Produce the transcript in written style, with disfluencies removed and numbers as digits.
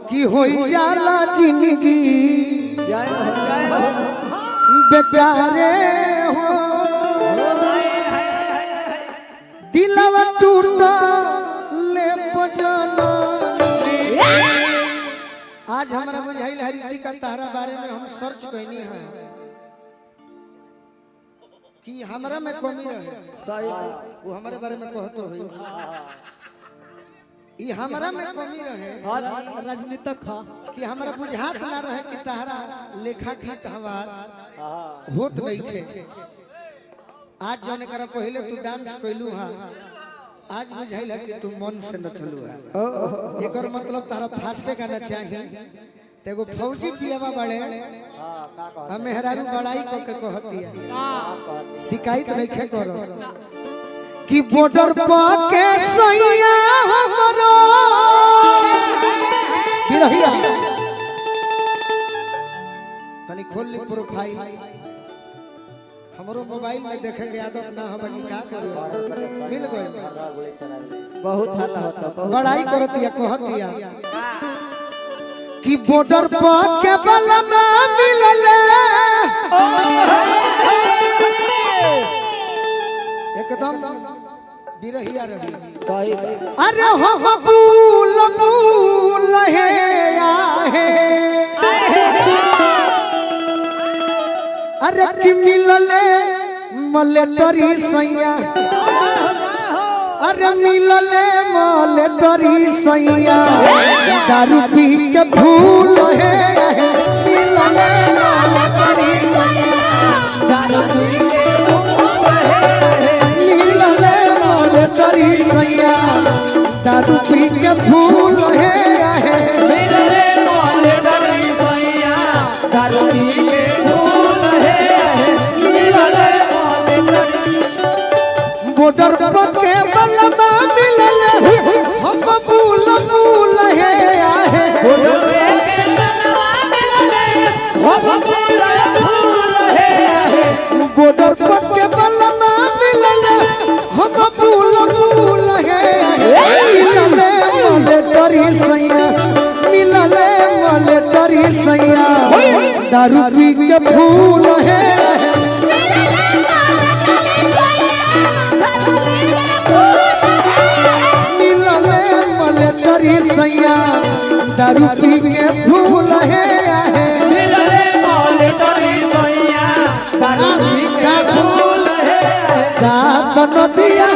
कि होई जाला जिंदगी बेकारे हो दिलवा टूटा ले पजना। आज हमारा बुझाइल हरिती का तारा बारे में हम सर्च कैनी है कि हमरा में कमी रहे वो हमारे बारे में कहतो है ई हमरा में कमी रहे राजनीतिक कि हमरा बुझात ना रहे कि तारा लेखा गीत हमार होत नहीं थे। आज जाने करा पहले तू डांस कैलू हा आज बुझाइल है कि तू मन से नचलू है एकर मतलब तारा फास्टे गाना चाहिए तेगो फौजी पियावा बड़े हम मेहरारू बड़ाई को के कहती है शिकायत नहीं खे करो कि बॉर्डर पाके सैया हमरो बिरहिया तनी खोल ली प्रोफाइल हमरो मोबाइल में देखेंगे आदत ना हम का करो मिल गए बहुत हल्ला होता बड़ाई करतिया कहतिया कि बॉर्डर पाके बलमा मिलले एकदम बिरहिया रही सही अरे हम भूल भूल है आहे अरे कि मिलले मलेटरी सैया अरे मिलले मलेटरी सैया दारू पी के भूल है मिलले मलेटरी सैया दारू पी के भूल है मिलले मलेटरी सैया दारू पी के भूल है मिलले मलेटरी सैया दारू पी के भूल है मिलले मलेटरी बॉर्डर पे बलमा मिलले हम भूल भूल है आहे बॉर्डर पे बलमा मिलले हम भूल भूल है बॉर्डर पे बलमा मिलले हम भूल भूल है मिलले मलेटरी सैया मिलले मलेटरी सैया दारू पी के भूल है मिलले मलेटरी सैया दारू पी के भूल है मिलले मलेटरी सैया दारू पी के भूल है सात नदिया